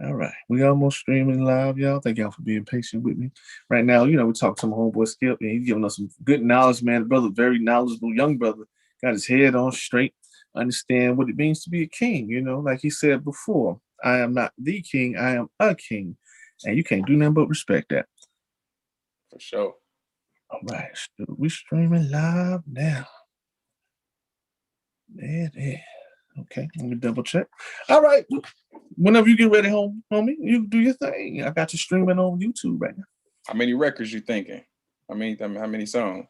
All right. We almost streaming live, y'all. Thank y'all for being patient with me. Right now, we talked to my homeboy Skypp, and he's giving us some good knowledge, man. The brother, very knowledgeable young brother, got his head on straight, understand what it means to be a king. Like he said before, I am not the king, I am a king. And you can't do nothing but respect that. For sure. All right. We're streaming live now. There. Okay, let me double check. All right. Whenever you get ready, homie, you do your thing. I got you streaming on YouTube right now. How many records you thinking? How many songs?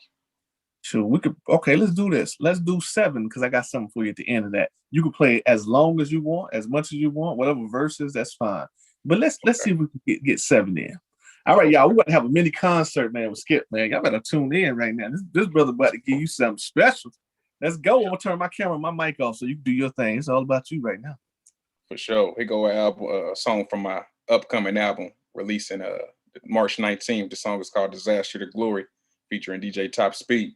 Sure, let's do this. Let's do 7 because I got something for you at the end of that. You can play as long as you want, as much as you want, whatever verses, that's fine. But let's see if we can get 7 in. All right, y'all, we're going to have a mini concert, man, with Skypp, man. Y'all better tune in right now. This brother about to give you something special. Let's go. I'm going to turn my camera and my mic off so you can do your thing. It's all about you right now. For sure. Here go a song from my upcoming album, releasing March 19th. The song is called Disaster to Glory, featuring DJ Top Speed.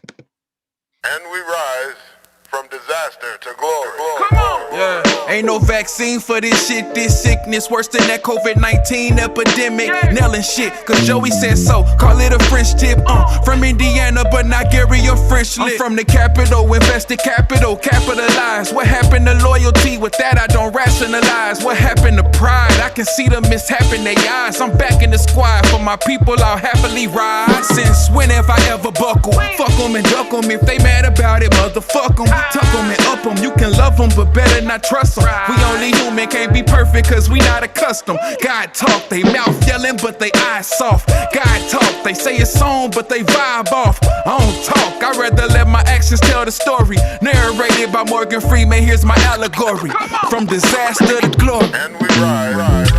And we rise from disaster to glory. Come on! Yeah. Ain't no vaccine for this shit, this sickness worse than that COVID-19 epidemic. Yeah. Nailing shit, cause Joey said so. Call it a French tip. From Indiana, but not Gary or French lit. I'm from the capital, invested capital, capitalize. What happened to loyalty? With that, I don't rationalize. What happened to pride? I can see the mishap in their eyes. I'm back in the squad for my people, I'll happily ride. Since when have I ever buckled? Fuck them and duck them if they mad about it, motherfuck them. Tuck them and up them, you can love them, but better not trust them. We only human, can't be perfect cause we not accustomed. God talk, they mouth yelling but they eyes soft. God talk, they say it's on but they vibe off. I don't talk, I'd rather let my actions tell the story. Narrated by Morgan Freeman, here's my allegory. From disaster to glory. And we rise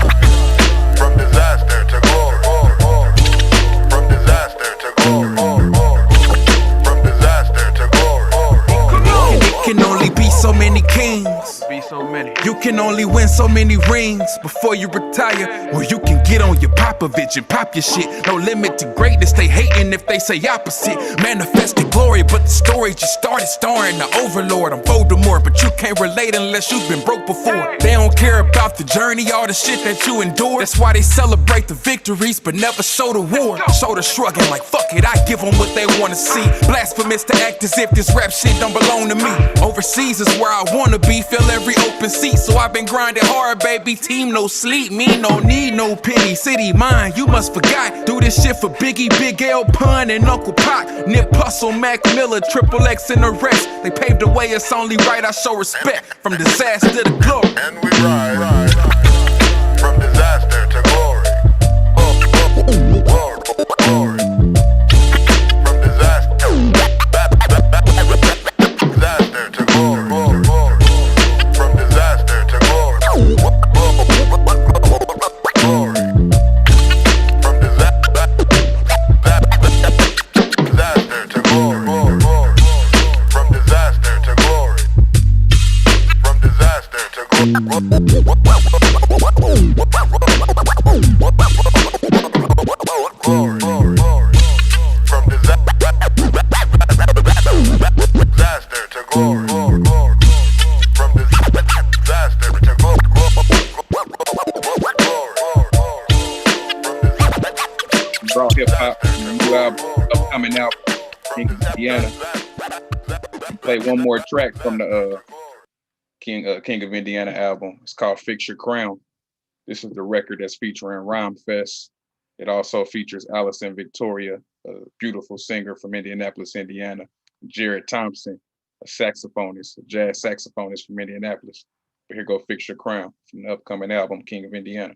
from disaster to glory. From disaster to glory. From disaster to glory. It can only be so many kings. You can only win so many rings before you retire. Or you can get on your Popovich and pop your shit. No limit to greatness, they hating if they say opposite. Manifested glory, but the story just started starring the overlord. I'm Voldemort, but you can't relate unless you've been broke before. They don't care about the journey, all the shit that you endured. That's why they celebrate the victories, but never show the war. Shoulder shrugging like fuck it, I give them what they wanna see. Blasphemous to act as if this rap shit don't belong to me. Overseas is where I wanna be, fill every open seat. So I've been grinding hard, baby. Team no sleep, me no need no pity. City mine, you must forgot. Do this shit for Biggie, Big L, Pun, and Uncle Pac. Nip Hustle, Mac Miller, Triple X, and the rest. They paved the way, it's only right I show respect. From disaster to glory. And we rise from disaster to glory. Glory. From disaster to glory. From disaster to glory. Glory. From disaster to glory. From disaster to glory. From disaster to glory. From disaster to glory. From disaster to glory. Raw hip hop, new album upcoming out, King of Indiana. Play one more track from the King of Indiana album. It's called Fix Your Crown. This is the record that's featuring Rhymefest. It also features Allison Victoria, a beautiful singer from Indianapolis, Indiana. Jared Thompson, a saxophonist, a jazz saxophonist from Indianapolis. But here go Fix Your Crown from the upcoming album, King of Indiana.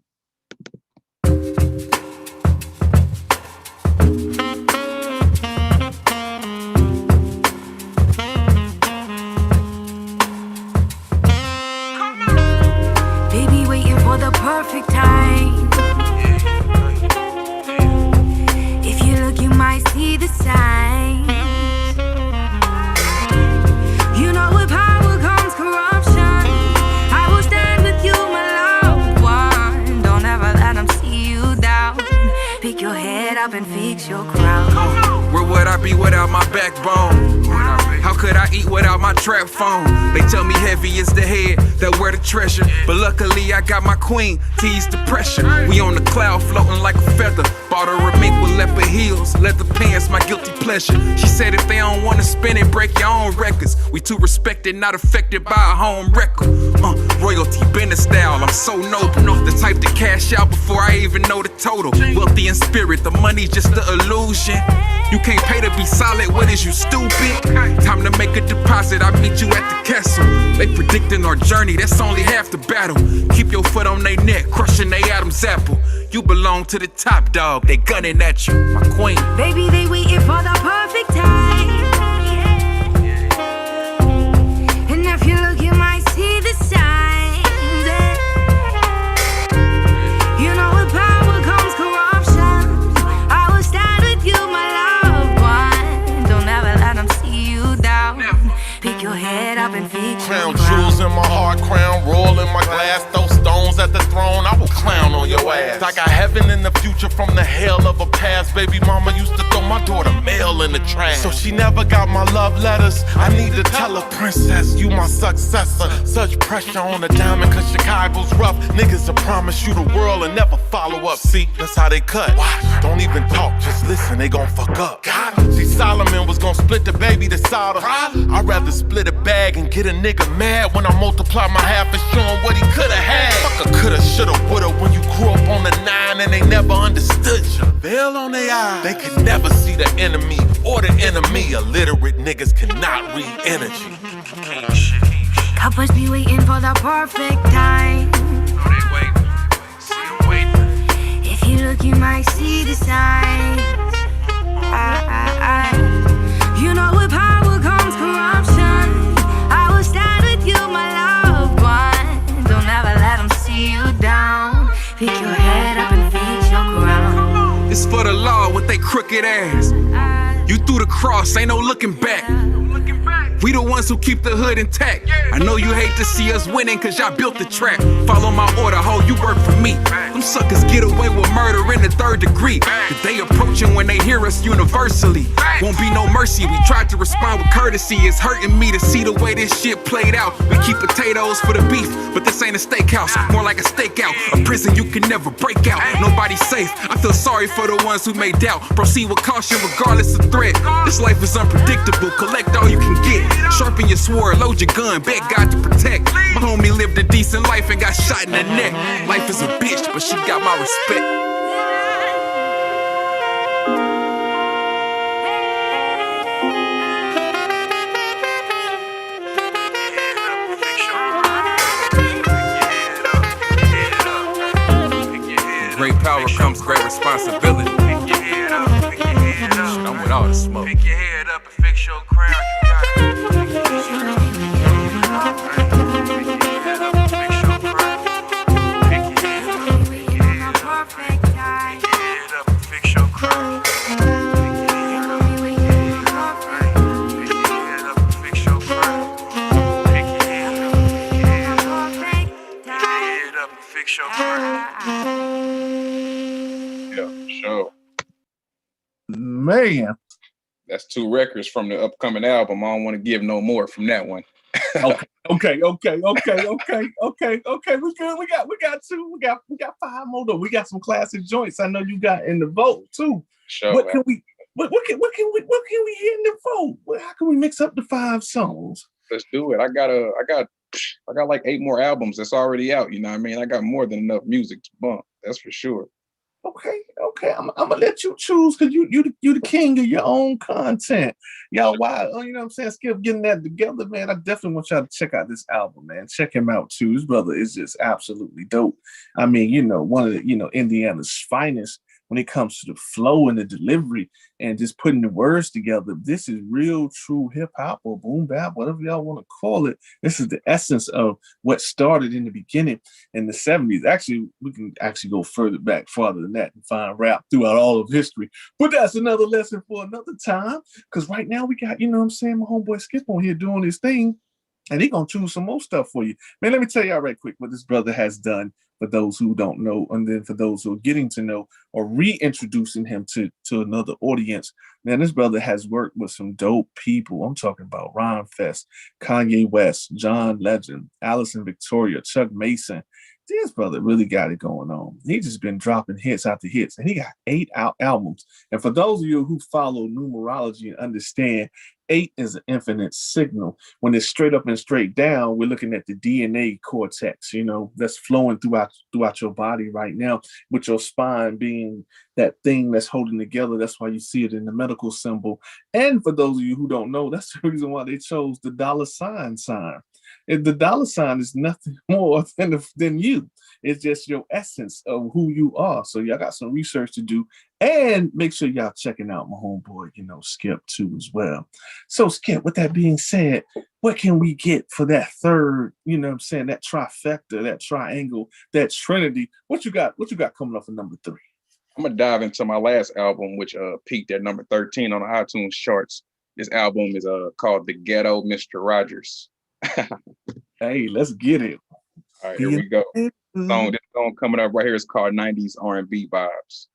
Baby, waiting for the perfect time. If you look, you might see the signs. You know with power comes corruption. I will stand with you, my loved one. Don't ever let them see you down. Pick your head up and fix your crown. We're would I be without my backbone? How could I eat without my trap phone? They tell me heavy is the head that wear the treasure, but luckily I got my queen to ease the pressure. We on the cloud floating like a feather. Bought her a mink with leopard heels, leather pants, my guilty pleasure. She said if they don't wanna spin it, break your own records. We too respected, not affected by a home record. Royalty, business style, I'm so noble. The type to cash out before I even know the total. Wealthy in spirit, the money's just the illusion. You can't pay to be solid, what is you, stupid? Time to make a deposit, I meet you at the castle. They predicting our journey, that's only half the battle. Keep your foot on their neck, crushing they Adam's apple. You belong to the top dog, they gunning at you, my queen. Baby, they waiting for the perfect time. And if you look, you might see the signs. You know with power comes corruption. I will stand with you, my loved one. Don't ever let them see you down. Pick your head up and feed Crown jewels in my heart, crown royal in my glass. Throw stones at the throne, I will clown on your ass. I got heaven in the future from the hell of a past. Baby mama used to throw my daughter mail in the trash. So she never got my love letters. I need to tell her, princess, you my successor. Such pressure on the diamond cause Chicago's rough. Niggas will promise you the world and never follow up. See, that's how they cut. Watch, don't even talk, just listen, they gon' fuck up. See, Solomon was gon' split the baby to solder. I'd rather split a bag and get a nigga mad when I multiply my half and show him what he coulda had. Fuck a coulda, shoulda, woulda when you grew up on the 9 and they never understood you. Veil on their eyes, they could never see the enemy or the enemy. Illiterate niggas cannot read energy. Couples be waiting for the perfect time. If you look, you might see the signs. You know with power comes corruption. I will stand with you, my loved one. Don't ever let them see you down. Pick your head up and feed your crown. It's for the law with they crooked ass. You threw the cross, ain't no looking back. We the ones who keep the hood intact. I know you hate to see us winning cause y'all built the trap. Follow my order, ho, you work for me. Them suckers get away with murder in the 3rd degree. Cause they approaching when they hear us universally. Won't be no mercy, we tried to respond with courtesy. It's hurting me to see the way this shit played out. We keep potatoes for the beef, but this ain't a steakhouse. More like a stakeout, a prison you can never break out. Nobody's safe, I feel sorry for the ones who may doubt. Proceed with caution regardless of threat. This life is unpredictable, collect all you can get. Sharpen your sword, load your gun, beg God to protect. My homie lived a decent life and got shot in the neck. Life is a bitch, but she got my respect. Great power comes great responsibility. I'm with all the smoke. Pick your head up and fix your crown. You got it. Man, That's 2 records from the upcoming album. I don't want to give no more from that one. okay. We good. We got 2. We got 5 more though. We got some classic joints. I know you got in the vote too. Sure. What can we hear in the vote? How can we mix up the 5 songs? Let's do it. I got like 8 more albums that's already out. You know what I mean? I got more than enough music to bump. That's for sure. Okay. I'm gonna let you choose because you the king of your own content. Y'all, why? You know what I'm saying? Skip getting that together, man. I definitely want y'all to check out this album, man. Check him out too. His brother is just absolutely dope. I mean, one of the, Indiana's finest when it comes to the flow and the delivery and just putting the words together. This is real, true hip hop or boom bap, whatever y'all want to call it. This is the essence of what started in the beginning in the 70s. Actually, we can go farther than that and find rap throughout all of history. But that's another lesson for another time. Because right now we got, my homeboy Skip on here doing his thing. And he gonna choose some more stuff for you. Man, let me tell y'all right quick what this brother has done for those who don't know, and then for those who are getting to know or reintroducing him to another audience. Man, this brother has worked with some dope people. I'm talking about Rhymefest, Kanye West, John Legend, Allison Victoria, Chuck Mason. This brother really got it going on. He just been dropping hits after hits, and he got 8 albums. And for those of you who follow numerology and understand, 8 is an infinite signal. When it's straight up and straight down, we're looking at the DNA cortex, that's flowing throughout your body right now, with your spine being that thing that's holding together. That's why you see it in the medical symbol. And for those of you who don't know, that's the reason why they chose the $sign. And the $sign is nothing more than you. It's just your essence of who you are. So y'all got some research to do, and make sure y'all checking out my homeboy, Skypp too as well. So Skypp, with that being said, what can we get for that third, that trifecta, that triangle, that trinity? What you got coming up for number 3? I'm gonna dive into my last album, which peaked at number 13 on the iTunes charts. This album is called The Ghetto Mr. Rogers. Hey, let's get it. All right, here we go. This song coming up right here is called 90s R&B Vibes.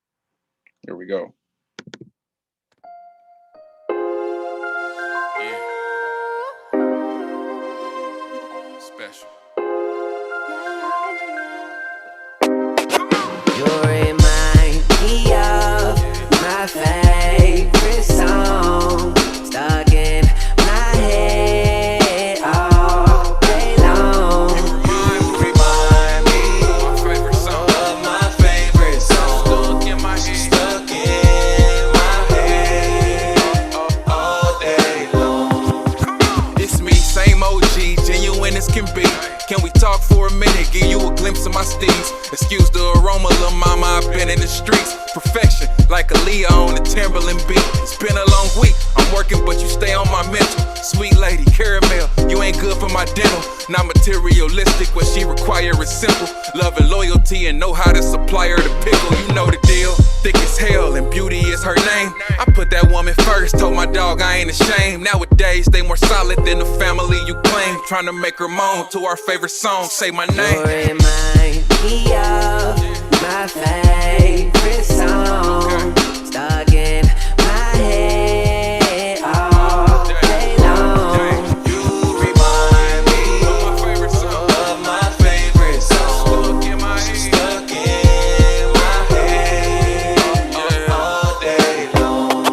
Here we go. Yeah. Special. You remind me of my favorite song, stuck in my head all day long. You remind me of my favorite song, stuck in my head all day long. It's me, same OG, genuine as can be. Can we talk for a minute, give you a glimpse of my steeds? Excuse the aroma, little mama, I've been in the streets. Perfection, like Aaliyah on the Timberland beat. It's been a long week, I'm working but you stay on my mental. Sweet lady, caramel, you ain't good for my dental. Not materialistic, what she require is simple. Love and loyalty and know how to supply her the pickle, you know the deal. Thick as hell and beauty is her name. I put that woman first, told my dog I ain't ashamed. Nowadays they more solid than the family you claim. Trying to make her moan to our favorite song, say my name. You remind me of my favorite song, stuck in my head all day long. You remind me of my favorite song, stuck in my head all day long.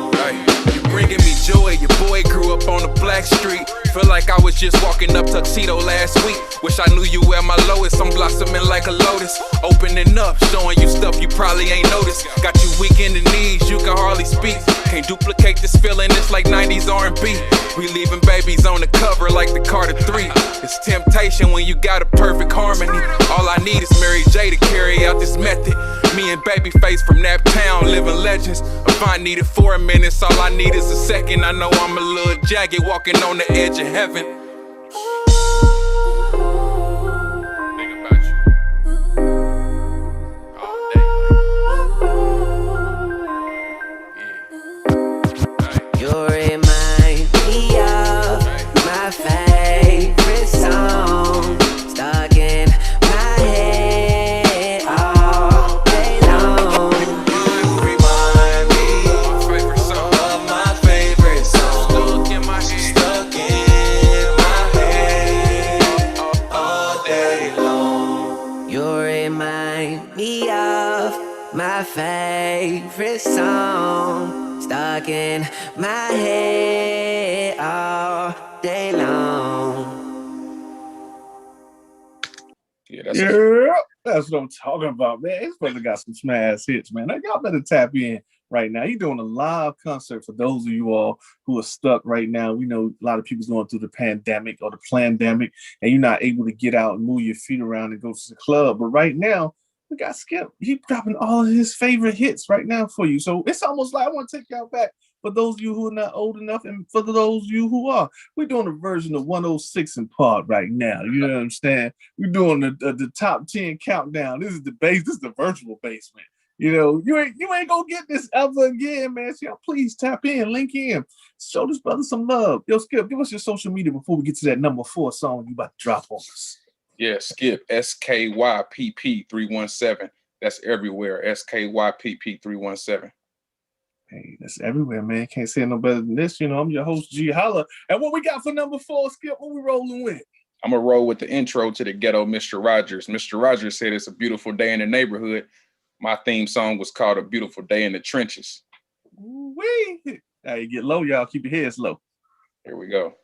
You bringing me joy, your boy grew up on the black street. Feel like I was just walking up Tuxedo last week. Wish I knew you at my lowest. I'm blossoming like a lotus. Opening up, showing you stuff you probably ain't noticed. Got you weak in the knees, you can hardly speak. Can't duplicate this feeling, it's like 90s R&B. We leaving babies on the cover like the Carter 3. It's temptation when you got a perfect harmony. All I need is Mary J to carry out this method. Me and Babyface from Naptown, living legends. If I needed 4 minutes, all I need is a second. I know I'm a little jagged, walking on the edge of heaven. Think about you. All day. Yeah. You remind me of my favorite song, stuck in my head all day long. You remind me of my favorite song, stuck in my head all day long. You remind me of my favorite song, stuck in my head all day long. Yeah, That's what I'm talking about, man. This brother got some smash hits, man. Now, y'all better tap in right now. You're doing a live concert for those of you all who are stuck right now. We know a lot of people's going through the pandemic or the plandemic, and you're not able to get out and move your feet around and go to the club. But right now, we got Skypp. He's dropping all of his favorite hits right now for you. So it's almost like I want to take y'all back for those of you who are not old enough, and for those of you who are. We're doing a version of 106 in part right now. You know what I'm saying? We're doing the top 10 countdown. This is the base. This is the virtual basement. You know, you ain't gonna get this ever again, man. So y'all please tap in, link in, show this brother some love. Yo, Skypp, give us your social media before we get to that number 4 song you about to drop on us. Yeah, Skypp, SKYPP317. That's everywhere. SKYPP317. Hey, that's everywhere, man. Can't say no better than this. You know, I'm your host, GeHolla. And what we got for number 4, Skypp? What we rolling with? I'm gonna roll with the intro to the ghetto, Mr. Rogers. Mr. Rogers said it's a beautiful day in the neighborhood. My theme song was called A Beautiful Day in the Trenches. Wee! Hey, get low, y'all. Keep your heads low. Here we go.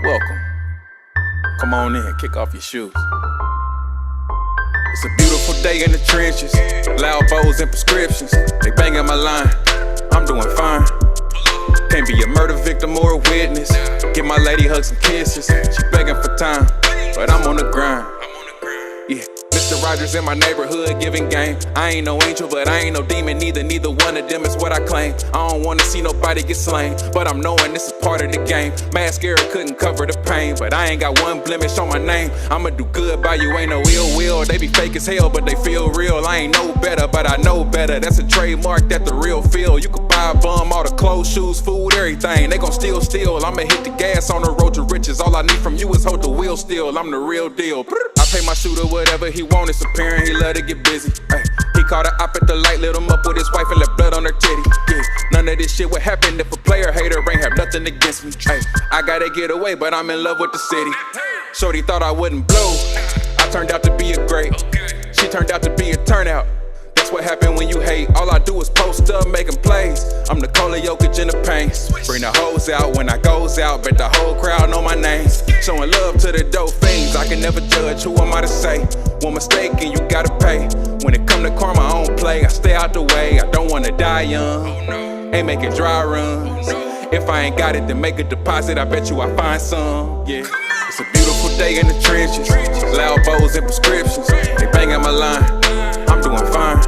Welcome. Come on in, kick off your shoes. It's a beautiful day in the trenches. Loud bows and prescriptions. They banging my line. I'm doing fine. Can't be a murder victim or a witness. Give my lady hugs and kisses. She begging for time, but I'm on the grind. Yeah. Mr. Rogers in my neighborhood giving game. I ain't no angel, but I ain't no demon neither. Neither one of them is what I claim. I don't wanna see nobody get slain, but I'm knowing this is part of the game. Mascara couldn't cover the pain, but I ain't got one blemish on my name. I'ma do good by you, ain't no ill will. They be fake as hell, but they feel real. I ain't no better, but I know better. That's a trademark that the real feel. You can buy a bum, all the clothes, shoes, food, everything. They gon' steal. I'ma hit the gas on the road to riches. All I need from you is hold the wheel still. I'm the real deal. I pay my shooter whatever he want. It's apparent he love to get busy. Ay, he caught a op at the light, lit him up with his wife and left blood on her titty. Yeah, none of this shit would happen if a player hater ain't have nothing against me. Ay, I gotta get away, but I'm in love with the city. Shorty thought I wouldn't blow. I turned out to be a great. She turned out to be a turnout. That's what happened when you hate. All I do is post up, making plays. I'm the Nikola Jokic in the paint. Bring the hoes out when I goes out. Bet the whole crowd know my name. Showing love to the dope fiends. I can never judge. Who am I to say? One mistake and you gotta pay. When it come to karma, I don't play. I stay out the way. I don't wanna die young. Ain't making dry runs. If I ain't got it, then make a deposit. I bet you I find some. Yeah. It's a beautiful day in the trenches. Loud bows and prescriptions. They banging my line. I'm doing fine.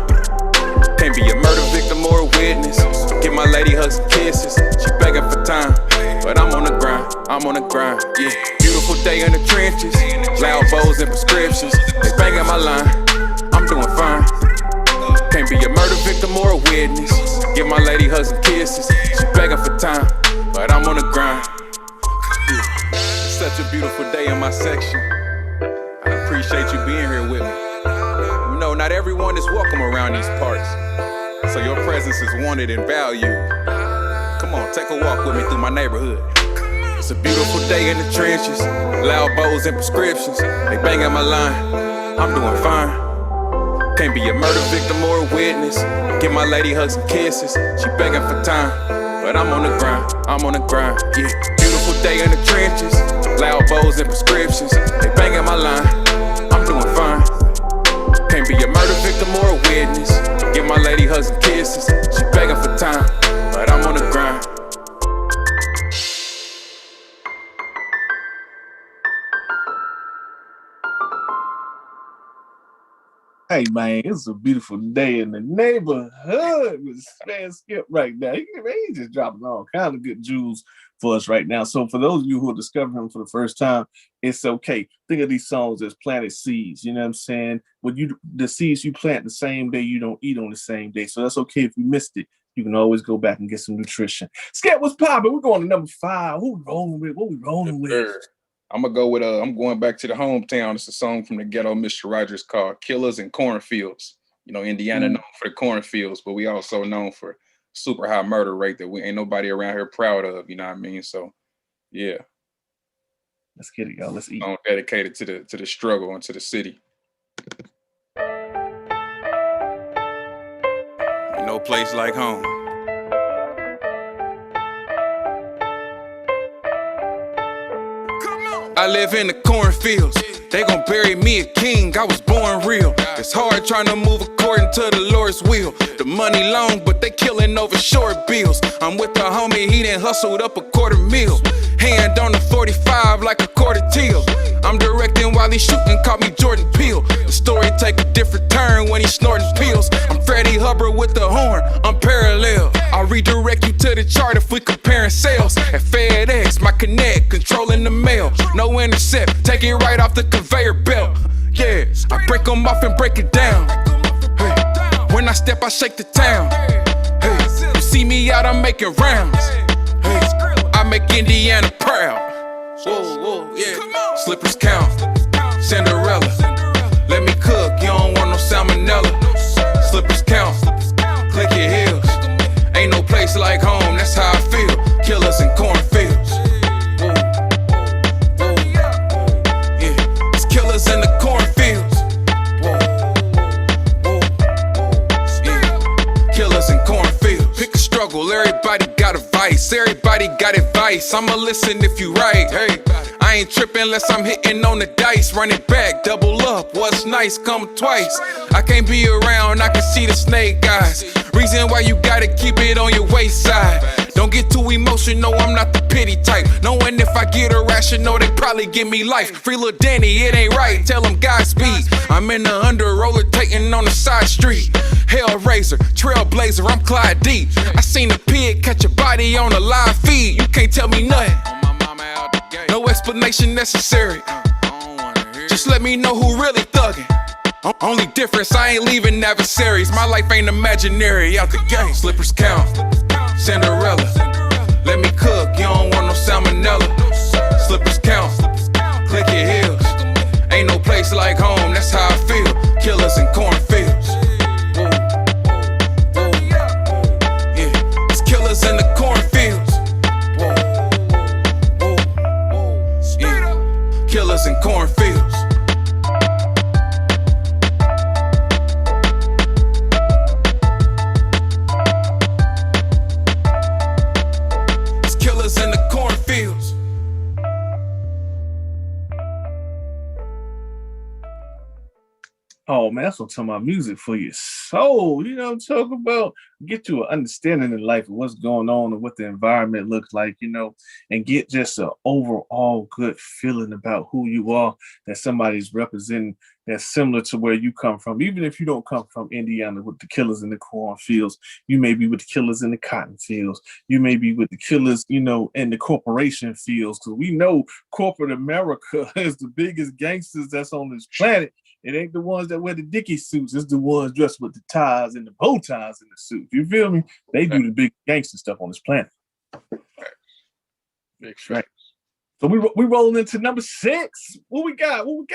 Can't be a murder victim or a witness. Give my lady hugs and kisses. She begging for time, but I'm on the grind. Yeah, beautiful day in the trenches. Loud bows and prescriptions. They banging my line. I'm doing fine. Can't be a murder victim or a witness. Give my lady hugs and kisses. She begging for time, but I'm on the grind. Yeah. It's such a beautiful day in my section. I appreciate you being here with me. You know, not everyone is welcome around these parts, so your presence is wanted and valued. Come on, take a walk with me through my neighborhood. It's a beautiful day in the trenches. Loud bows and prescriptions. They banging my line. I'm doing fine. Can't be a murder victim or a witness. Give my lady hugs and kisses. She begging for time, but I'm on the grind. Yeah, beautiful day in the trenches. Loud bows and prescriptions. They banging my line. I'm doing fine. Can't be a murder victim or a witness. Give my lady hugs and kisses. She begging for time, but I'm on the grind. Hey, man, it's a beautiful day in the neighborhood with man Skypp right now. He just dropping all kind of good jewels for us right now. So for those of you who are discovering him for the first time, it's okay. Think of these songs as planted seeds. You know what I'm saying? The seeds you plant the same day, you don't eat on the same day. So that's okay if you missed it. You can always go back and get some nutrition. Skypp, what's poppin'? We're going to number 5. Who we rolling with? What we rolling with? I'm gonna go with I'm going back to the hometown. It's a song from the ghetto, Mr. Rogers, called Killers and Cornfields. You know, Indiana known for the cornfields, but we also known for super high murder rate that we ain't nobody around here proud of, you know what I mean? So yeah. Let's get it, y'all. Let's eat. I'm dedicated to the struggle and to the city. Ain't no place like home. I live in the cornfields. They gon' bury me a king, I was born real. It's hard trying to move according to the Lord's will. The money long, but they killing over short bills. I'm with the homie, he done hustled up a $250,000. Hand on the 45 like a quarter till. I'm directing while he shooting, caught me Jordan Peele. The story take a different turn when he snorting pills. I'm Freddie Hubbard with the horn, I'm parallel. I'll redirect you to the chart if we comparing sales. At FedEx, my connect, controlling the mail. No intercept, take it right off the conveyor belt. Yeah, I break break them off and break it down. Hey. When I step, I shake the town. Hey. You see me out, I'm making rounds. Hey. I make Indiana proud. Whoa, whoa, yeah. Slippers count. Cinderella. Let me cook, you don't want no salmonella. Slippers count. Click your heels. Ain't no place like home, that's how I feel. Killers in cornfields. Whoa, whoa, yeah. It's killers in the cornfields. Whoa, whoa, yeah. Killers in cornfields. Pick a struggle, everybody got a vice. Everybody got advice. I'ma listen if you right. Hey, I ain't tripping unless I'm hitting on the dice. Run it back, double up. What's nice, come twice. I can't be around, I can see the snake eyes. Reason why you gotta keep it on your waist side. Don't get too emotional, I'm not the pity type. Knowing if I get irrational, they probably give me life. Free Lil Danny, it ain't right, tell him Godspeed. I'm in the under roller-tating on the side street. Hellraiser, trailblazer, I'm Clyde D. I seen a pig catch a body on a live feed. You can't tell me nothing. No explanation necessary. Just let me know who really thuggin'. Only difference, I ain't leaving adversaries. My life ain't imaginary, out the game. Slippers count. Cinderella. Let me cook, you don't want no salmonella. Slippers count. Click your heels. Ain't no place like home, that's how I feel. Killers in cornfields. Whoa, whoa, yeah. It's killers in the cornfields. Whoa, whoa, yeah. Killers in cornfields. In the cornfields. Oh man, that's what I'm talking about, music for your soul. You know what I'm talking about? Get you an understanding in life of what's going on and what the environment looks like, you know, and get just an overall good feeling about who you are, that somebody's representing that's similar to where you come from. Even if you don't come from Indiana with the killers in the cornfields, you may be with the killers in the cotton fields. You may be with the killers, you know, in the corporation fields, because we know corporate America is the biggest gangsters that's on this planet. It ain't the ones that wear the Dickie suits. It's the ones dressed with the ties and the bow ties in the suit. You feel me? They do the big gangster stuff on this planet. Right. So we rolling into number 6. What we got? What we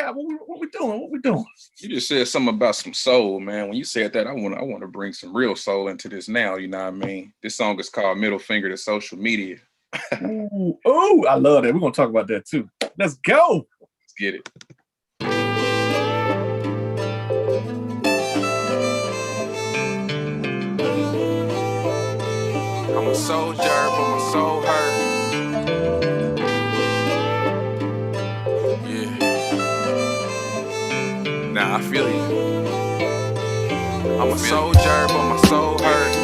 doing? You just said something about some soul, man. When you said that, I want to bring some real soul into this now. You know what I mean? This song is called "Middle Finger to Social Media." Ooh, I love that. We're gonna talk about that too. Let's go. Let's get it. I'm a soldier, but my soul hurt. Yeah. Nah, I feel you. I'm a soldier, but my soul hurt.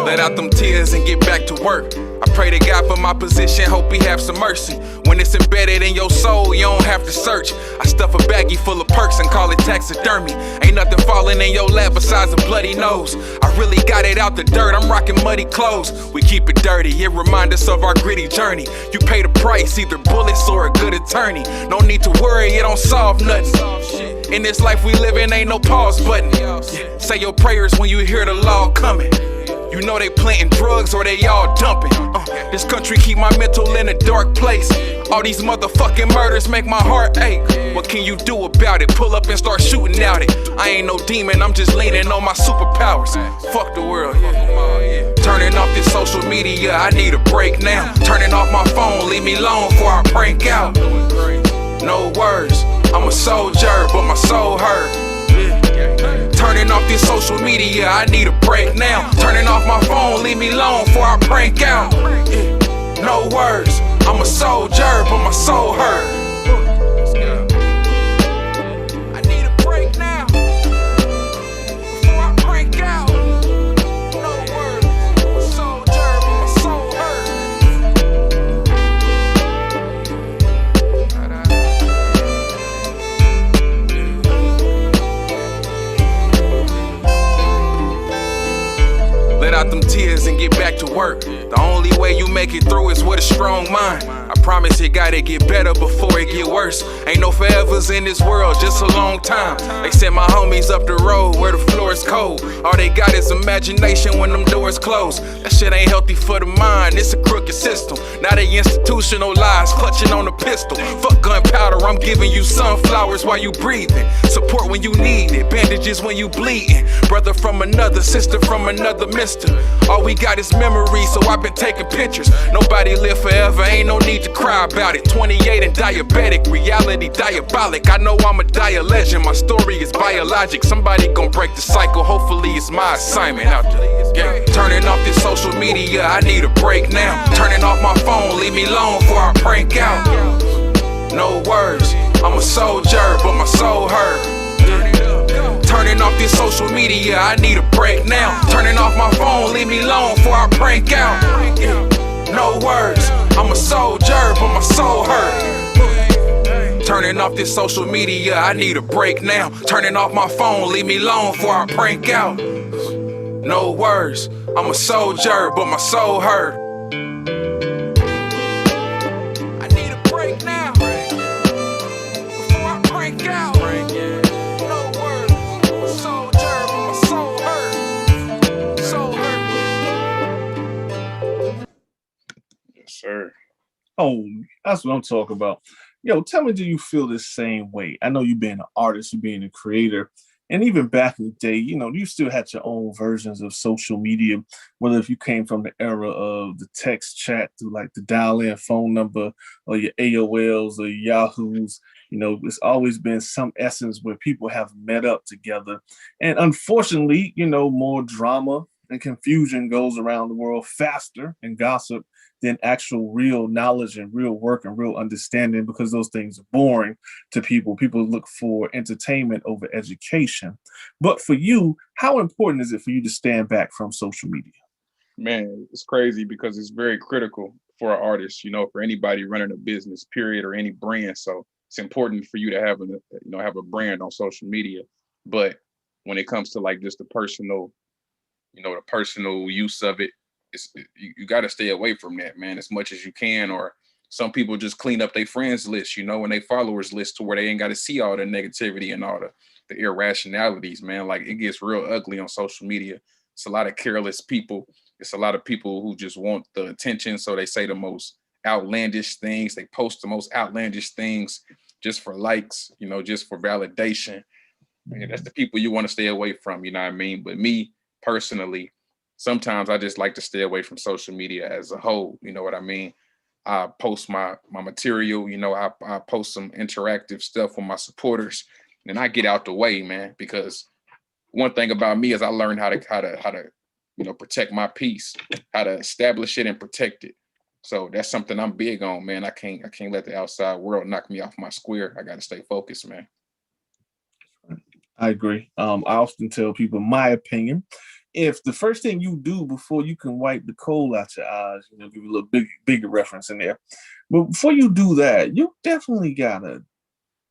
Let out them tears and get back to work. I pray to God for my position, hope he have some mercy. When it's embedded in your soul, you don't have to search. I stuff a baggie full of perks and call it taxidermy. Ain't nothing falling in your lap besides a bloody nose. I really got it out the dirt, I'm rocking muddy clothes. We keep it dirty, it remind us of our gritty journey. You pay the price, either bullets or a good attorney. No need to worry, it don't solve nothing. In this life we live in, ain't no pause button. Say your prayers when you hear the law coming. You know they planting drugs or they all dumping. This country keep my mental in a dark place. All these motherfucking murders make my heart ache. What can you do about it? Pull up and start shooting out it. I ain't no demon, I'm just leaning on my superpowers. Fuck the world, yeah. Turning off this social media, I need a break now. Turning off my phone, leave me alone before I break out. No words, I'm a soldier, but my soul hurt. Turning off this social media, I need a break now. Turning off my phone, leave me alone before I break out. No words, I'm a soldier, but my soul hurt. I need a break now before I break out. No words, I'm a soldier, but my soul hurt. Let out them tears and get back to work. The only way you make it through is with a strong mind. I promise it gotta get better before it get worse. Ain't no forevers in this world, just a long time. They sent my homies up the road where the floor is cold. All they got is imagination when them doors close. That shit ain't healthy for the mind, it's a crooked system. Now they institutionalized, clutching on a pistol. Fuck gunpowder, I'm giving you sunflowers while you breathing. Support when you need it, bandages when you bleeding. Brother from another, sister from another mister. All we got is memories, so I've been taking pictures. Nobody live forever, ain't no need to cry about it. 28 and diabetic, reality diabolic. I know I'm a dire legend, my story is biologic. Somebody gon' break the cycle, hopefully it's my assignment out there. Yeah. Turning off this social media, I need a break now. Turning off my phone, leave me alone before I prank out. No words, I'm a soldier, but my soul hurt. Turning off this social media, I need a break now. Turning off my phone, leave me alone before I prank out. No words, I'm a soldier, but my soul hurt. Turning off this social media, I need a break now. Turning off my phone, leave me alone before I prank out. No words, I'm a soldier, but my soul hurt. I need a break now before I prank out. No words, I'm a soldier, but my soul hurt. Soul hurt. Yes, sir. Oh, that's what I'm talking about. Yo, tell me, do you feel the same way? I know you being an artist, you being a creator, and even back in the day, you know, you still had your own versions of social media, whether if you came from the era of the text chat through like the dial-in phone number or your AOLs or your Yahoos. You know, it's always been some essence where people have met up together. And unfortunately, you know, more drama and confusion goes around the world faster and gossip than actual real knowledge and real work and real understanding, because those things are boring to people. People look for entertainment over education. But for you, how important is it for you to stand back from social media? Man, it's crazy because it's very critical for an artist, you know, for anybody running a business, period, or any brand. So it's important for you to have have a brand on social media. But when it comes to like just the personal use of it, you got to stay away from that, man, as much as you can. Or some people just clean up their friends list, you know, and their followers list to where they ain't got to see all the negativity and all the irrationalities, man. Like, it gets real ugly on social media. It's a lot of careless people. It's a lot of people who just want the attention, so they say the most outlandish things. They post the most outlandish things just for likes, you know, just for validation. And that's the people you want to stay away from, you know what I mean? But me personally, sometimes I just like to stay away from social media as a whole, you know what I mean? I post my material, you know, I post some interactive stuff with my supporters, and I get out the way, man, because one thing about me is I learned how to you know, protect my peace, how to establish it and protect it. So that's something I'm big on, man. I can't let the outside world knock me off my square. I got to stay focused, man. I agree. I often tell people my opinion. If the first thing you do before you can wipe the coal out your eyes, you know, give you a little bigger reference in there. But before you do that, you definitely gotta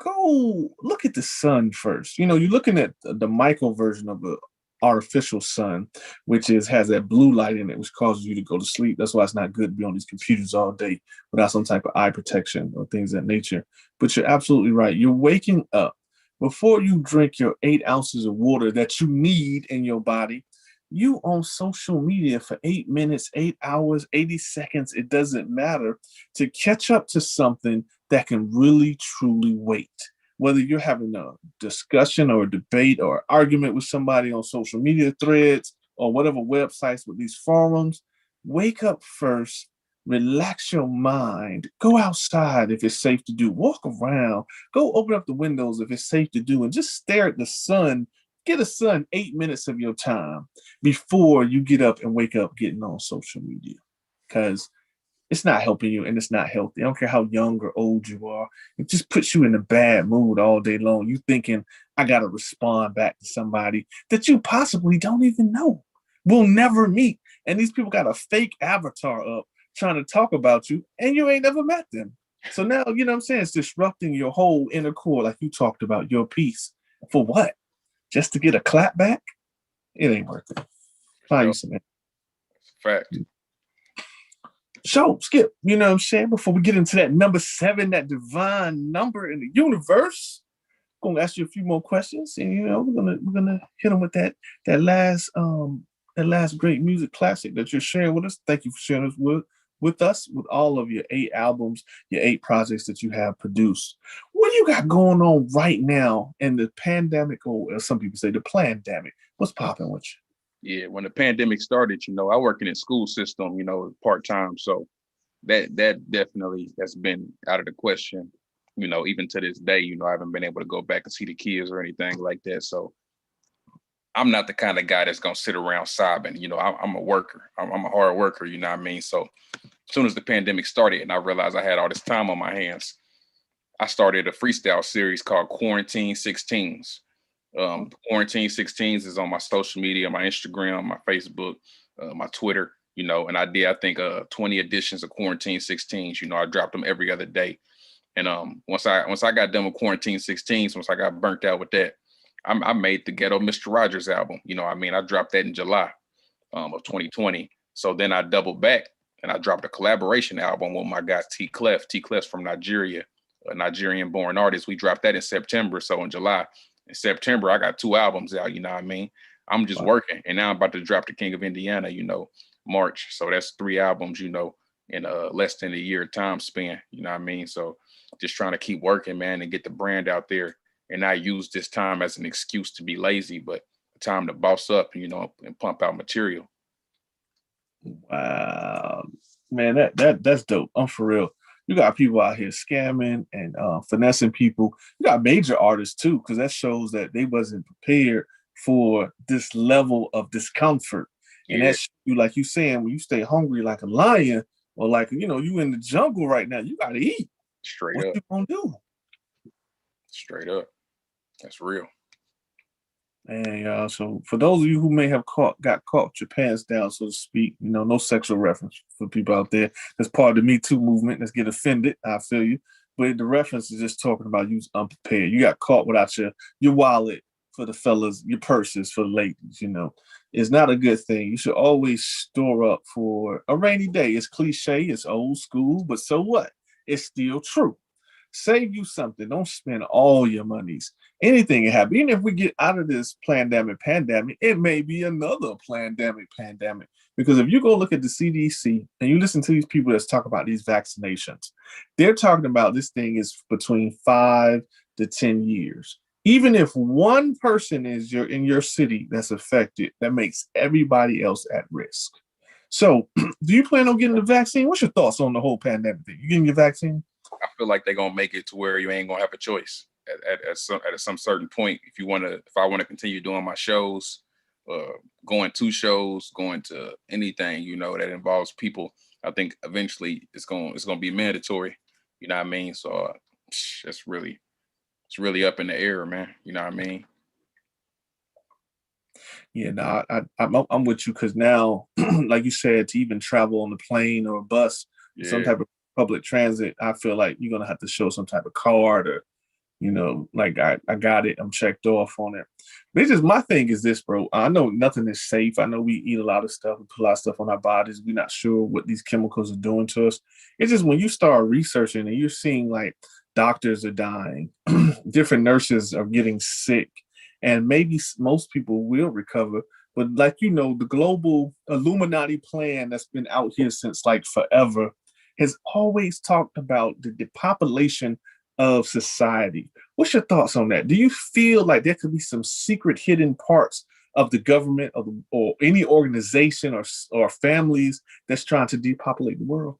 go look at the sun first. You know, you're looking at the micro version of the artificial sun, which has that blue light in it, which causes you to go to sleep. That's why it's not good to be on these computers all day without some type of eye protection or things of that nature. But you're absolutely right. You're waking up. Before you drink your 8 ounces of water that you need in your body, you on social media for 8 minutes, 8 hours, 80 seconds, it doesn't matter, to catch up to something that can really, truly wait. Whether you're having a discussion or a debate or argument with somebody on social media threads or whatever websites with these forums, wake up first, relax your mind, go outside if it's safe to do, walk around, go open up the windows if it's safe to do, and just stare at the sun. Get a sun 8 minutes of your time before you get up and wake up getting on social media, because it's not helping you and it's not healthy. I don't care how young or old you are. It just puts you in a bad mood all day long. You thinking, I got to respond back to somebody that you possibly don't even know, will never meet. And these people got a fake avatar up trying to talk about you, and you ain't never met them. So now, you know what I'm saying? It's disrupting your whole inner core, like you talked about, your peace. For what? Just to get a clap back? It ain't worth it. Find you some. Fact. So, Skip, you know what I'm saying? Before we get into that number 7, that divine number in the universe, I'm gonna ask you a few more questions, and you know we're gonna hit them with that last great music classic that you're sharing with us. Thank you for sharing this with us with all of your 8 albums, your 8 projects that you have produced. What do you got going on right now in the pandemic, or as some people say, the plandemic? What's popping with you? Yeah, when the pandemic started, I work in the school system, part time. So that definitely has been out of the question. Even to this day, I haven't been able to go back and see the kids or anything like that. So I'm not the kind of guy that's gonna sit around sobbing. I'm a worker. I'm a hard worker. You know what I mean? So as soon as the pandemic started and I realized I had all this time on my hands, I started a freestyle series called Quarantine 16s. Quarantine 16s is on my social media, my Instagram, my Facebook, my Twitter, and I think 20 editions of Quarantine 16s. I dropped them every other day. And once I got done with Quarantine 16s, once I got burnt out with that, I made the Ghetto Mr. Rogers album. I dropped that in July of 2020. So then I doubled back and I dropped a collaboration album with my guy T Clef. T Clef's from Nigeria, a Nigerian born artist. We dropped that in September. So in July, in September, I got 2 albums out, you know what I mean? I'm just working. And now I'm about to drop The King of Indiana, March. So that's 3 albums, in less than a year time span, you know what I mean? So just trying to keep working, man, and get the brand out there and not use this time as an excuse to be lazy, but time to boss up, and pump out material. Wow, man, that's dope. I'm for real. You got people out here scamming and finessing people. You got major artists too, because that shows that they wasn't prepared for this level of discomfort. And that's like you saying, when you stay hungry like a lion, or like you in the jungle right now, you gotta eat. Straight what up. You gonna do? Straight up. That's real. And so for those of you who may have got caught with your pants down, so to speak, no sexual reference for people out there. That's part of the Me Too movement. Let's get offended. I feel you. But the reference is just talking about you was unprepared. You got caught without your wallet for the fellas, your purses for the ladies, It's not a good thing. You should always store up for a rainy day. It's cliche, it's old school, but so what? It's still true. Save you something. Don't spend all your monies. Anything can happen. Even if we get out of this pandemic, it may be another pandemic. Because if you go look at the CDC and you listen to these people that's talk about these vaccinations, they're talking about this thing is between 5 to 10 years. Even if one person is in your city that's affected, that makes everybody else at risk. So do you plan on getting the vaccine? What's your thoughts on the whole pandemic thing? You getting your vaccine? I feel like they're gonna make it to where you ain't gonna have a choice at some certain point. If I want to continue doing my shows, going to shows, going to anything, that involves people, I think eventually it's gonna be mandatory. You know what I mean? So it's really up in the air, man. You know what I mean? Yeah, no, I'm with you because now, like you said, to even travel on the plane or a bus, some type of public transit, I feel like you're gonna have to show some type of card or, like I got it, I'm checked off on it. But it's just my thing is this, bro. I know nothing is safe. I know we eat a lot of stuff, we put a lot of stuff on our bodies. We're not sure what these chemicals are doing to us. It's just when you start researching and you're seeing like doctors are dying, different nurses are getting sick, and maybe most people will recover. But like the global Illuminati plan that's been out here since like forever has always talked about the depopulation of society. What's your thoughts on that? Do you feel like there could be some secret hidden parts of the government or any organization or families that's trying to depopulate the world?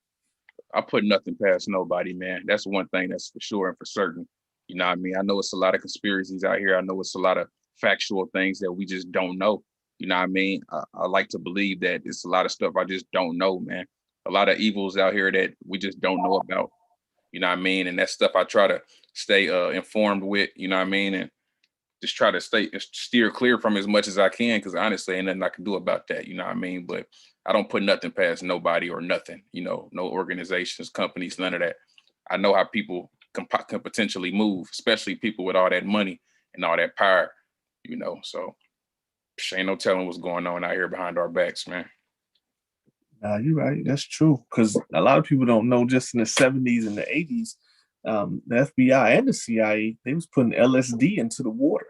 I put nothing past nobody, man. That's one thing that's for sure and for certain. You know what I mean? I know it's a lot of conspiracies out here. I know it's a lot of factual things that we just don't know. You know what I mean? I like to believe that it's a lot of stuff I just don't know, man. A lot of evils out here that we just don't know about. You know what I mean? And that stuff I try to stay informed with, you know what I mean? And just try to steer clear from as much as I can, because honestly, ain't nothing I can do about that, you know what I mean? But I don't put nothing past nobody or nothing, no organizations, companies, none of that. I know how people can potentially move, especially people with all that money and all that power, so ain't no telling what's going on out here behind our backs, man. Nah, you're right. That's true. Because a lot of people don't know. Just in the 70s and the 80s, the FBI and the CIA, they was putting LSD into the water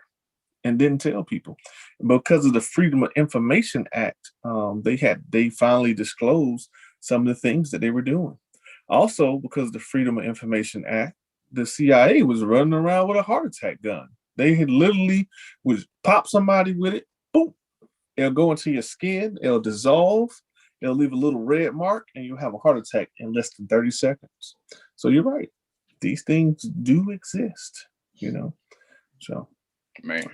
and didn't tell people. Because of the Freedom of Information Act, they finally disclosed some of the things that they were doing. Also, because of the Freedom of Information Act, the CIA was running around with a heart attack gun. They had literally would pop somebody with it, boom, it'll go into your skin, it'll dissolve, it'll leave a little red mark, and you'll have a heart attack in less than 30 seconds. So you're right. These things do exist, you know. So Man.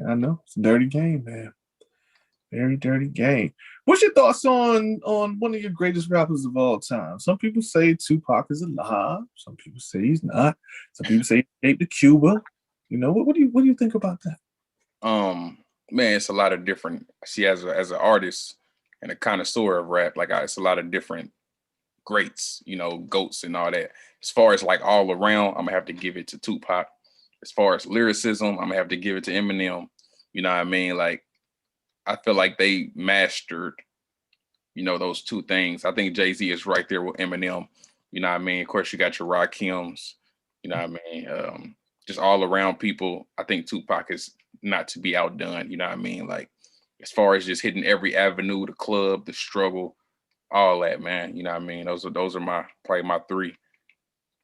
I know. It's a dirty game, man. Very dirty game. What's your thoughts on one of your greatest rappers of all time? Some people say Tupac is alive. Some people say he's not. Some people say he escaped to Cuba. You know, what do you think about that? Man, it's a lot of different. See, as an artist and a connoisseur of rap, like it's a lot of different greats, you know, goats and all that. As far as like all around, I'm gonna have to give it to Tupac. As far as lyricism, I'm gonna have to give it to Eminem. You know what I mean? Like, I feel like they mastered, you know, those two things. I think Jay-Z is right there with Eminem. You know what I mean? Of course, you got your Rakims. You know what I mean? Just all around people. I think Tupac is not to be outdone. You know what I mean? Like, as far as just hitting every avenue, the club, the struggle, all that, man. You know what I mean? Those are probably my three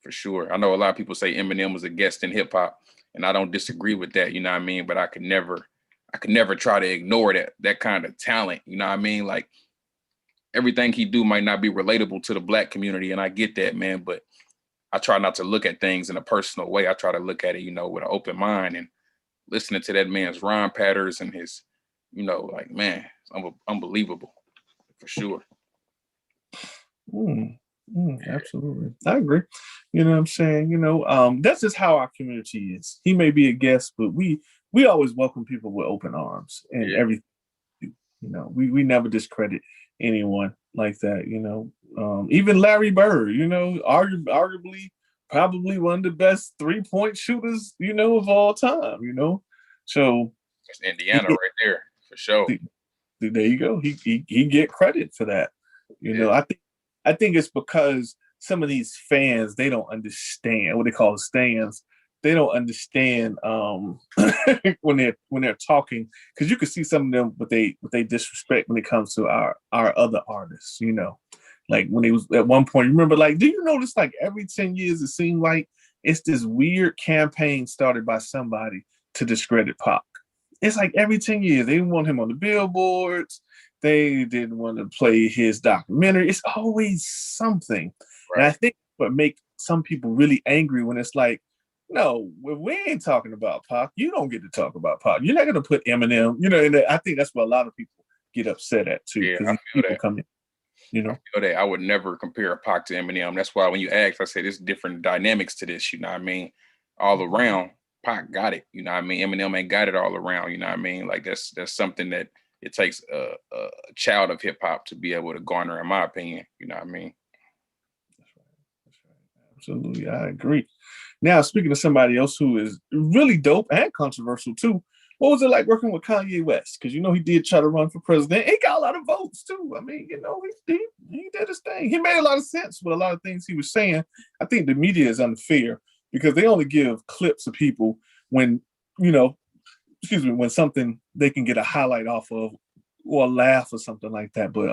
for sure. I know a lot of people say Eminem was a guest in hip hop, and I don't disagree with that. You know what I mean? But I could never try to ignore that kind of talent. You know what I mean? Like, everything he do might not be relatable to the Black community, and I get that, man. But I try not to look at things in a personal way. I try to look at it, you know, with an open mind, and listening to that man's rhyme patterns and his, you know, like, man, it's unbelievable for sure. Absolutely. I agree. You know what I'm saying? You know, that's just how our community is. He may be a guest, but we always welcome people with open arms and everything. You know, we never discredit anyone like that, you know. Even Larry Bird, you know, arguably probably one of the best 3-point shooters, you know, of all time, you know. So it's Indiana right there for sure. There you go. He get credit for that. You know, I think it's because some of these fans, they don't understand what they call stands. They don't understand when they're talking, because you can see some of them what they disrespect when it comes to our other artists, you know. Like when they was at one point, remember, like, do you notice like every 10 years it seemed like it's this weird campaign started by somebody to discredit Pac. It's like every 10 years they didn't want him on the billboards. They didn't want to play his documentary. It's always something. Right. And I think what makes some people really angry when it's like, no, we ain't talking about Pac. You don't get to talk about Pac. You're not going to put Eminem, you know, and I think that's what a lot of people get upset at too. Yeah, I feel people that. Come in, you know. I feel that. I would never compare Pac to Eminem. That's why when you ask, I say there's different dynamics to this, you know what I mean? All around, Pac got it, you know what I mean? Eminem ain't got it all around, you know what I mean? Like that's something that it takes a child of hip hop to be able to garner, in my opinion, you know what I mean? That's right. Absolutely, I agree. Now, speaking of somebody else who is really dope and controversial too, what was it like working with Kanye West? Because you know he did try to run for president. He got a lot of votes too. I mean, you know, he did his thing. He made a lot of sense with a lot of things he was saying. I think the media is unfair because they only give clips of people when, you know, when something they can get a highlight off of or a laugh or something like that. But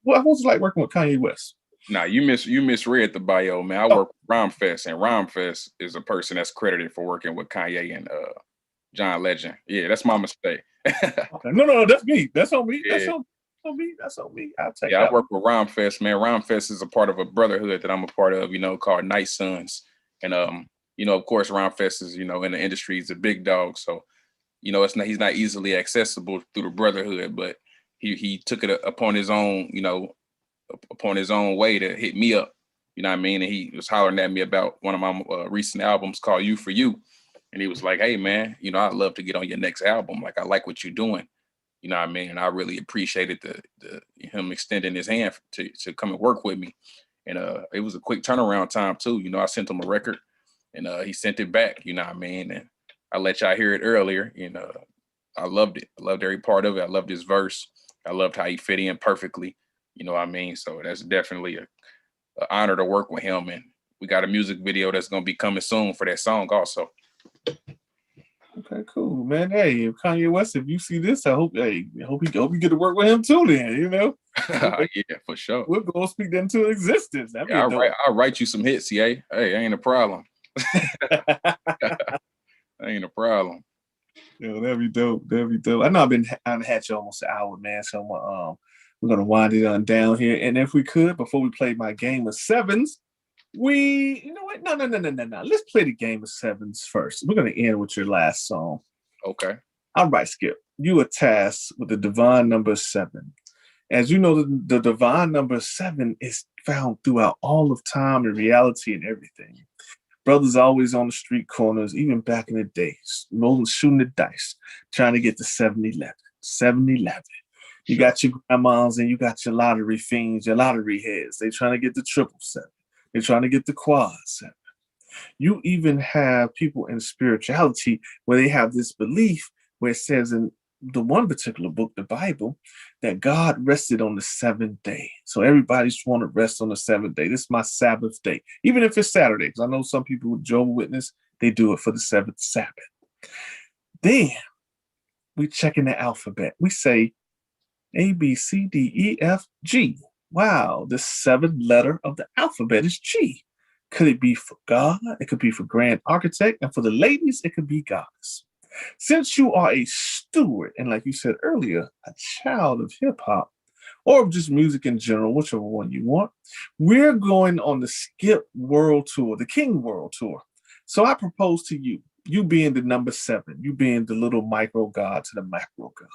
what was it like working with Kanye West? Nah, you misread the bio, man. I work with Rhymefest, and Rhymefest is a person that's credited for working with Kanye and John Legend. Yeah, that's my mistake. Okay. No, that's me. That's on me. Yeah. That's on me. I'll take that. I work with Rhymefest, man. Rhymefest is a part of a brotherhood that I'm a part of, you know, called Night Sons. And you know, of course, Rhymefest is, you know, in the industry, he's a big dog. So, you know, he's not easily accessible through the brotherhood, but he took it upon his own, you know, upon his own way to hit me up, you know what I mean? And he was hollering at me about one of my recent albums called You For You. And he was like, hey, man, you know, I'd love to get on your next album. Like, I like what you're doing. You know what I mean? And I really appreciated him extending his hand to come and work with me. And it was a quick turnaround time too. You know, I sent him a record and he sent it back, you know what I mean? And I let y'all hear it earlier. You know, I loved it. I loved every part of it. I loved his verse. I loved how he fit in perfectly. You know what I mean? So that's definitely an honor to work with him. And we got a music video that's going to be coming soon for that song also. Okay, cool, man. Hey, Kanye West, if you see this, I hope you get to work with him too. Then Yeah, for sure. We're gonna speak that into existence. I'll write you some hits, yeah. Hey, ain't a problem. Ain't a problem. Yo, that'd be dope. I know I've had you almost an hour, man. So we're gonna wind it on down here. And if we could, before we play my game of sevens, you know what? No. Let's play the game of sevens first. We're gonna end with your last song. Okay. All right, Skip. You are tasked with the divine number 7. As you know, the divine number 7 is found throughout all of time and reality and everything. Brothers always on the street corners, even back in the days, shooting the dice, trying to get the 7-11. 7-11. You got your grandmas and you got your lottery fiends, your lottery heads. They're trying to get the 777. They're trying to get the quad 7. You even have people in spirituality where they have this belief where it says in the one particular book, the Bible, that God rested on the 7th day. So everybody's want to rest on the 7th day. This is my Sabbath day, even if it's Saturday, because I know some people with Jehovah's Witness, they do it for the 7th Sabbath. Then we check in the alphabet. We say A, B, C, D, E, F, G. Wow, the 7th letter of the alphabet is G. Could it be for God? It could be for Grand Architect. And for the ladies, it could be Goddess. Since you are a steward, and like you said earlier, a child of hip hop, or just music in general, whichever one you want, we're going on the Skypp World Tour, the King World Tour. So I propose to you, you being the number 7, you being the little micro god to the macro god.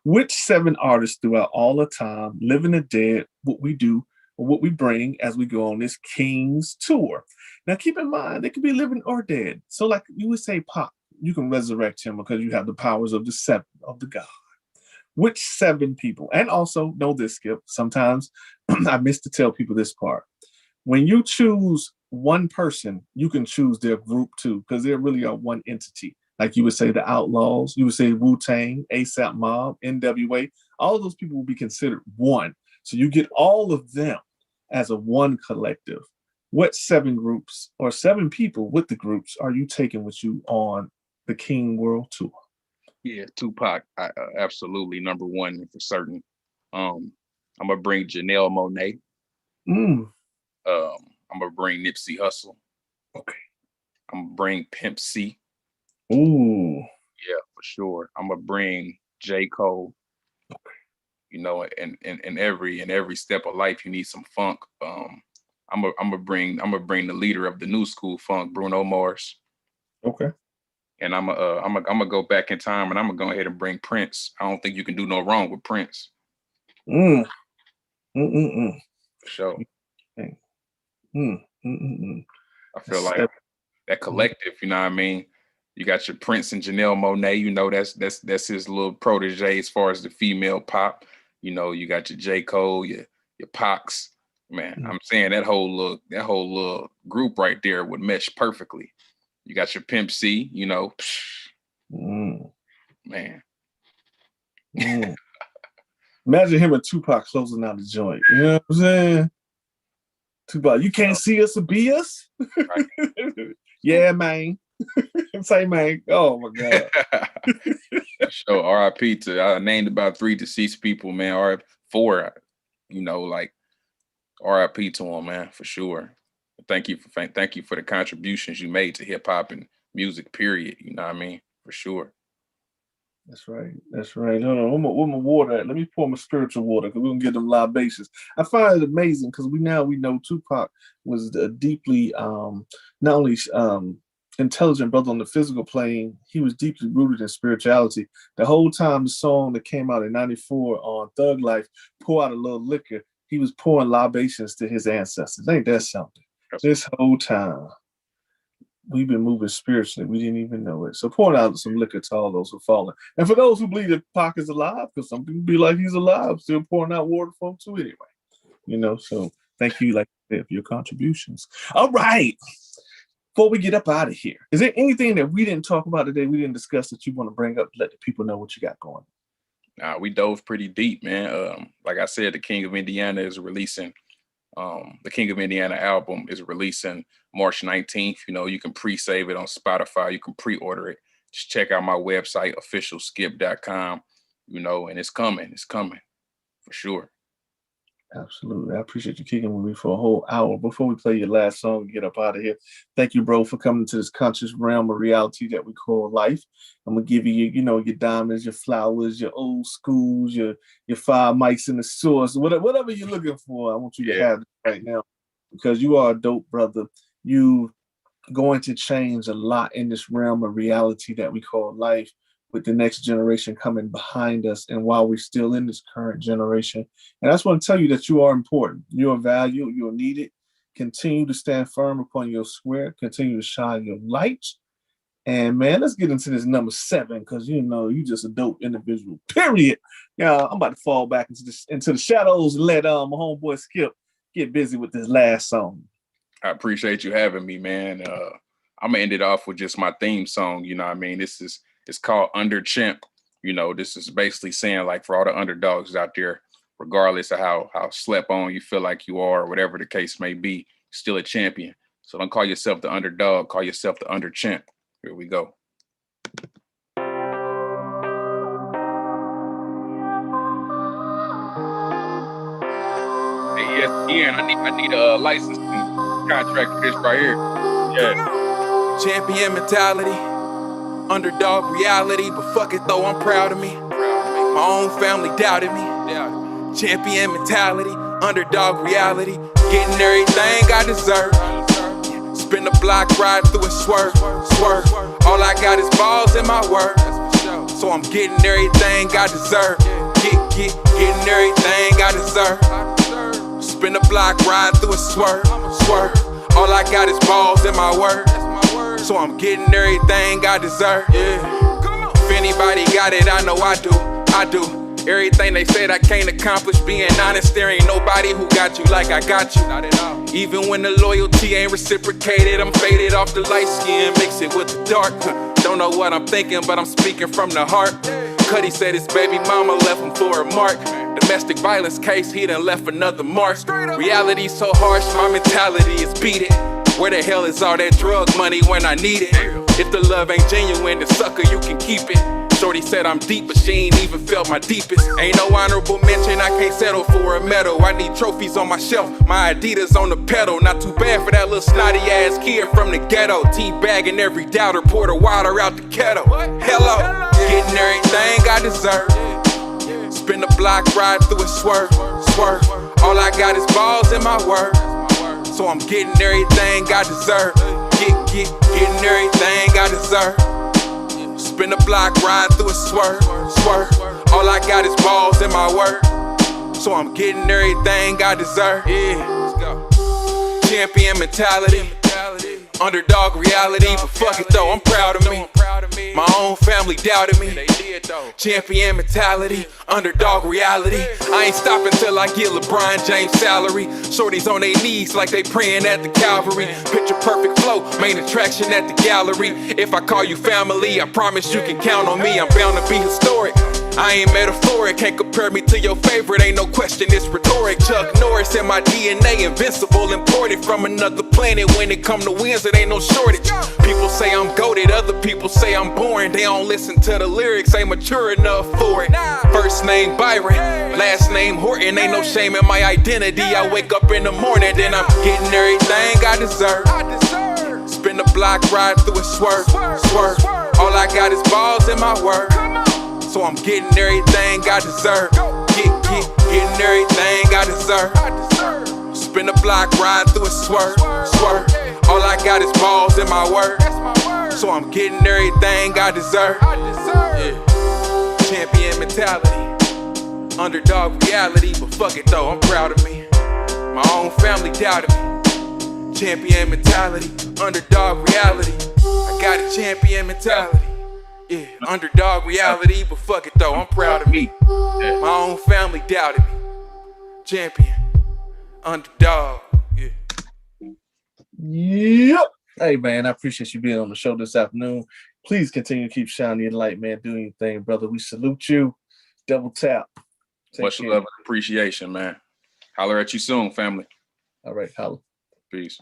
Which 7 artists throughout all the time, living or dead, what we do, or what we bring as we go on this King's Tour? Now keep in mind, they could be living or dead. So like you would say Pop, you can resurrect him because you have the powers of the 7 of the God. Which 7 people? And also know this, Skip. Sometimes I miss to tell people this part. When you choose one person, you can choose their group too, because they really are one entity. Like you would say the Outlawz, you would say Wu-Tang, ASAP Mob, NWA. All of those people will be considered one. So you get all of them as a one collective. What 7 groups or 7 people with the groups are you taking with you on the King World Tour? Yeah, Tupac, absolutely number 1 for certain. I'm gonna bring Janelle Monáe. I'm gonna bring Nipsey Hussle. Okay. I'm gonna bring Pimp C. Ooh. Yeah, for sure. I'm gonna bring J. Cole. Okay. You know, in every step of life, you need some funk. I'm gonna bring the leader of the new school funk, Bruno Mars. Okay. And I'm gonna go back in time, and I'm gonna go ahead and bring Prince. I don't think you can do no wrong with Prince. For sure. I feel like that collective, you know what I mean? You got your Prince and Janelle Monáe, you know, that's his little protege as far as the female pop. You know, you got your J. Cole, your Pacs. Man, I'm saying that whole little group right there would mesh perfectly. You got your Pimp C, you know, man. Imagine him and Tupac closing out the joint. You know what I'm saying? Tupac, you can't see us or be us? Right. Yeah, man. Say, man. Oh, my God. So R.I.P. to, I named about 3 deceased people, man. Or 4, you know, like R.I.P. to him, man, for sure. Thank you for the contributions you made to hip hop and music, period. You know what I mean? For sure. That's right. No, where my water at? Let me pour my spiritual water because we're gonna get them libations. I find it amazing because we know Tupac was a deeply not only intelligent brother on the physical plane, he was deeply rooted in spirituality. The whole time the song that came out in '94 on Thug Life, Pour Out a Little Liquor, he was pouring libations to his ancestors. Ain't that something? This whole time, we've been moving spiritually. We didn't even know it. So pouring out some liquor to all those who fallen. And for those who believe that Pac is alive, because some people be like he's alive, still pouring out water for him too anyway. You know, so thank you, like I said, for your contributions. All right. Before we get up out of here, is there anything that we didn't talk about today, we didn't discuss that you want to bring up to let the people know what you got going? Nah, we dove pretty deep, man. Like I said, the King of Indiana is releasing. The King of Indiana album is releasing March 19th. You know, you can pre-save it on Spotify. You can pre-order it. Just check out my website, officialskypp.com. You know, and it's coming. It's coming for sure. Absolutely. I appreciate you kicking with me for a whole hour. Before we play your last song and get up out of here, thank you, bro, for coming to this conscious realm of reality that we call life. I'm gonna give you, you know, your diamonds, your flowers, your old schools, your 5 mics in the source, whatever you're looking for. I want you to have it right now because you are a dope brother. You going to change a lot in this realm of reality that we call life, with the next generation coming behind us and while we're still in this current generation. And I just want to tell you that you are important. You are valued. You are needed. Continue to stand firm upon your square. Continue to shine your light. And man, let's get into this number 7 because you know you just a dope individual. Period. Yeah, I'm about to fall back into the shadows and let my homeboy Skypp get busy with this last song. I appreciate you having me, man. I'm gonna end it off with just my theme song. You know what I mean? It's called Under Champ. You know, this is basically saying, like, for all the underdogs out there, regardless of how slept on you feel like you are, or whatever the case may be, still a champion. So don't call yourself the underdog, call yourself the under champ. Here we go. Hey, ESPN, I need a licensing contract for this right here. Yeah. Champion mentality. Underdog reality, but fuck it though, I'm proud of me. My own family doubted me. Champion mentality, underdog reality. Getting everything I deserve. Spin the block, ride through a swerve. All I got is balls in my word. So I'm getting everything I deserve. Getting everything I deserve. Spin the block, ride through a swerve. All I got is balls in my word. So I'm getting everything I deserve. Yeah. If anybody got it, I know I do. Everything they said I can't accomplish. Being honest, there ain't nobody who got you like I got you. Not at all. Even when the loyalty ain't reciprocated, I'm faded off the light skin, mix it with the dark. Don't know what I'm thinking, but I'm speaking from the heart. Cuddy said his baby mama left him for a mark. Domestic violence case, he done left another mark. Reality's so harsh, my mentality is beat it. Where the hell is all that drug money when I need it? If the love ain't genuine, the sucker, you can keep it. Shorty said I'm deep, but she ain't even felt my deepest. Ain't no honorable mention, I can't settle for a medal. I need trophies on my shelf, my Adidas on the pedal. Not too bad for that little snotty ass kid from the ghetto. Teabagging every doubter, pour the water out the kettle. Hello, getting everything I deserve. Spin the block, ride through a swerve. All I got is balls in my word. So I'm getting everything I deserve. Getting everything I deserve. Spin the block, ride through a swerve. All I got is balls in my word. So I'm getting everything I deserve. Yeah, let's go. Champion mentality. Underdog reality, but fuck it though, I'm proud of me. My own family doubted me. Champion mentality, underdog reality. I ain't stopping till I get LeBron James salary. Shorties on their knees like they praying at the Calvary. Picture perfect flow, main attraction at the gallery. If I call you family, I promise you can count on me. I'm bound to be historic. I ain't metaphoric, can't compare me to your favorite, ain't no question, it's rhetoric. Chuck Norris in my DNA, invincible, imported from another planet. When it come to wins, it ain't no shortage. People say I'm goated, other people say I'm boring. They don't listen to the lyrics, ain't mature enough for it. First name Byron, last name Horton, ain't no shame in my identity. I wake up in the morning, then I'm getting everything I deserve. Spin the block, ride through a swerve. All I got is balls in my word. So I'm getting everything I deserve. Getting everything I deserve. Spin the block, ride through a swerve. All I got is balls in my word. So I'm getting everything I deserve. Yeah. Champion mentality. Underdog reality, but fuck it though, I'm proud of me. My own family doubted me. Champion mentality. Underdog reality. I got a champion mentality. Yeah, underdog reality, but fuck it though, I'm proud of me. My own family doubted me. Champion, underdog, yeah. Yep. Hey man, I appreciate you being on the show this afternoon. Please continue to keep shining your light, man. Doing your thing, brother. We salute you. Double tap. Much love and appreciation, man. Holler at you soon, family. All right, holla. Peace.